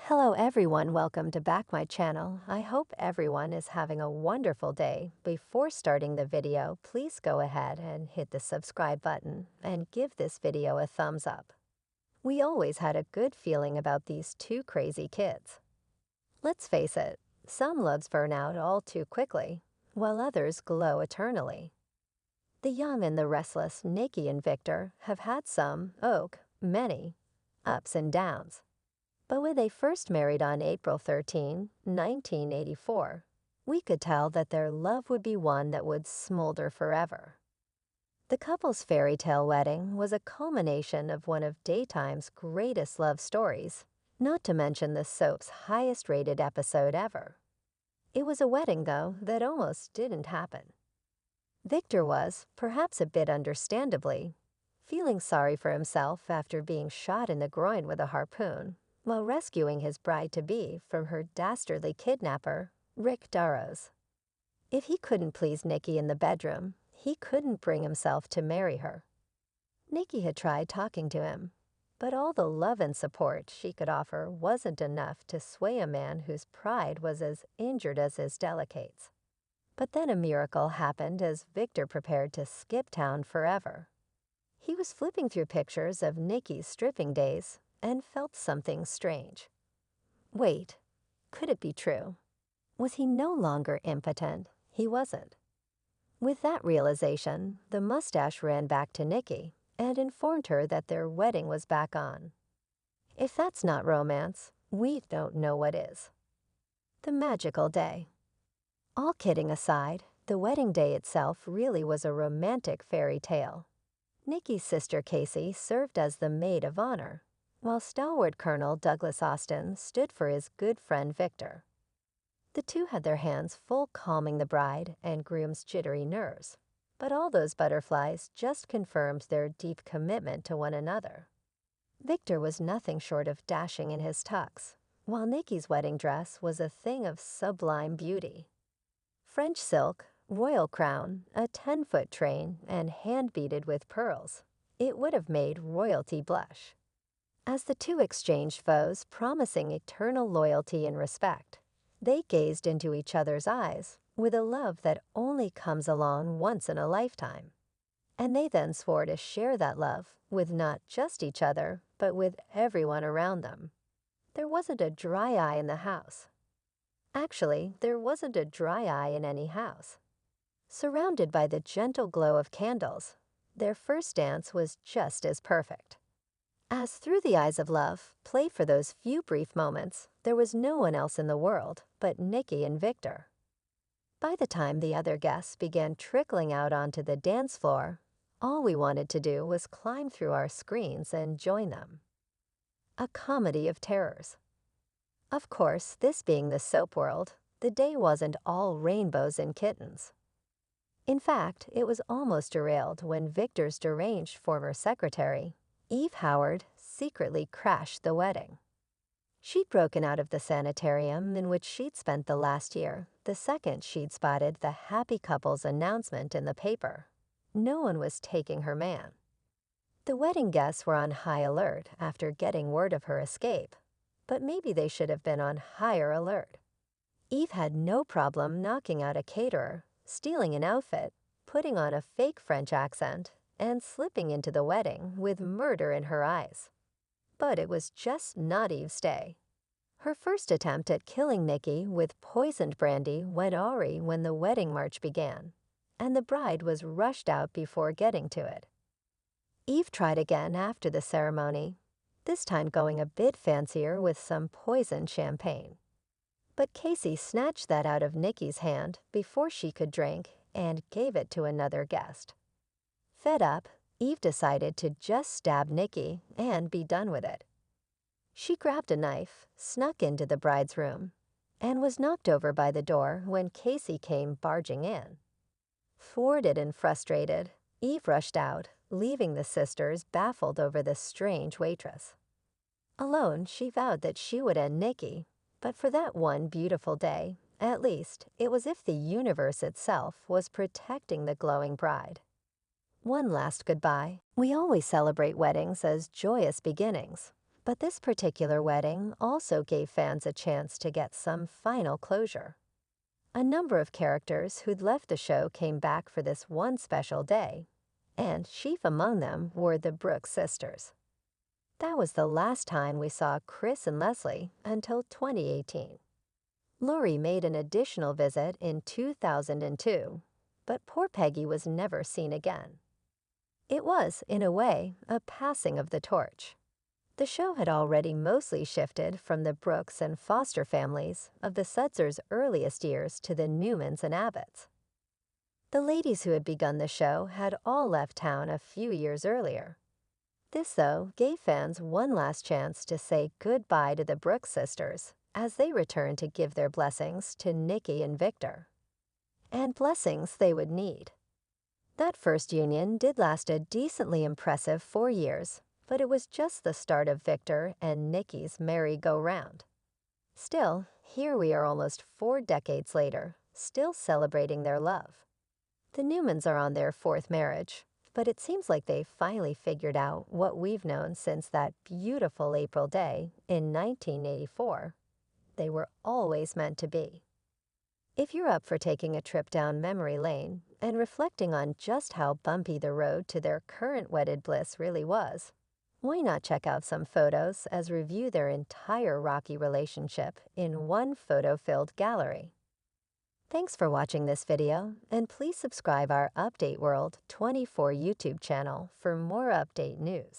Hello everyone, welcome to back my channel. I hope everyone is having a wonderful day. Before starting the video, please go ahead and hit the subscribe button and give this video a thumbs up. We always had a good feeling about these two crazy kids. Let's face it, some loves burn out all too quickly, while others glow eternally. The young and the restless Nikki and Victor have had many, ups and downs. But when they first married on April 13, 1984, we could tell that their love would be one that would smolder forever. The couple's fairy tale wedding was a culmination of one of daytime's greatest love stories, not to mention the soap's highest-rated episode ever. It was a wedding, though, that almost didn't happen. Victor was, perhaps a bit understandably, feeling sorry for himself after being shot in the groin with a harpoon, while rescuing his bride-to-be from her dastardly kidnapper, Rick Darrows. If he couldn't please Nikki in the bedroom, he couldn't bring himself to marry her. Nikki had tried talking to him, but all the love and support she could offer wasn't enough to sway a man whose pride was as injured as his delicates. But then a miracle happened as Victor prepared to skip town forever. He was flipping through pictures of Nikki's stripping days and felt something strange. Wait, could it be true? Was he no longer impotent? He wasn't. With that realization, the mustache ran back to Nikki and informed her that their wedding was back on. If that's not romance, we don't know what is. The magical day. All kidding aside, the wedding day itself really was a romantic fairy tale. Nikki's sister Casey served as the maid of honor, while stalwart Colonel Douglas Austin stood for his good friend Victor. The two had their hands full calming the bride and groom's jittery nerves, but all those butterflies just confirmed their deep commitment to one another. Victor was nothing short of dashing in his tux, while Nikki's wedding dress was a thing of sublime beauty. French silk, royal crown, a 10-foot train, and hand-beaded with pearls, it would have made royalty blush. As the two exchanged vows promising eternal loyalty and respect, they gazed into each other's eyes with a love that only comes along once in a lifetime. And they then swore to share that love with not just each other, but with everyone around them. There wasn't a dry eye in the house. Actually, there wasn't a dry eye in any house. Surrounded by the gentle glow of candles, their first dance was just as perfect. As through the eyes of love, play for those few brief moments, there was no one else in the world but Nikki and Victor. By the time the other guests began trickling out onto the dance floor, all we wanted to do was climb through our screens and join them. A comedy of terrors. Of course, this being the soap world, the day wasn't all rainbows and kittens. In fact, it was almost derailed when Victor's deranged former secretary, Eve Howard, secretly crashed the wedding. She'd broken out of the sanitarium in which she'd spent the last year the second she'd spotted the happy couple's announcement in the paper. No one was taking her man. The wedding guests were on high alert after getting word of her escape, but maybe they should have been on higher alert. Eve had no problem knocking out a caterer, stealing an outfit, putting on a fake French accent, and slipping into the wedding with murder in her eyes. But it was just not Eve's day. Her first attempt at killing Nikki with poisoned brandy went awry when the wedding march began, and the bride was rushed out before getting to it. Eve tried again after the ceremony, this time going a bit fancier with some poisoned champagne. But Casey snatched that out of Nikki's hand before she could drink and gave it to another guest. Fed up, Eve decided to just stab Nikki and be done with it. She grabbed a knife, snuck into the bride's room, and was knocked over by the door when Casey came barging in. Thwarted and frustrated, Eve rushed out, leaving the sisters baffled over the strange waitress. Alone, she vowed that she would end Nikki, but for that one beautiful day, at least, it was as if the universe itself was protecting the glowing bride. One last goodbye. We always celebrate weddings as joyous beginnings, But this particular wedding also gave fans a chance to get some final closure. A number of characters who'd left the show came back for this one special day, and chief among them were the Brooks sisters. That was the last time we saw Chris and Leslie until 2018. Lori made an additional visit in 2002, but poor Peggy was never seen again. It was, in a way, a passing of the torch. The show had already mostly shifted from the Brooks and Foster families of the Sudsers' earliest years to the Newmans and Abbotts. The ladies who had begun the show had all left town a few years earlier. This, though, gave fans one last chance to say goodbye to the Brooks sisters as they returned to give their blessings to Nikki and Victor. And blessings they would need. That first union did last a decently impressive 4 years, but it was just the start of Victor and Nikki's merry-go-round. Still, here we are almost 4 decades later, still celebrating their love. The Newmans are on their 4th marriage, but it seems like they finally figured out what we've known since that beautiful April day in 1984. They were always meant to be. If you're up for taking a trip down memory lane and reflecting on just how bumpy the road to their current wedded bliss really was, why not check out some photos as review their entire rocky relationship in one photo-filled gallery. Thanks for watching this video, and please subscribe our Update World 24 YouTube channel for more update news.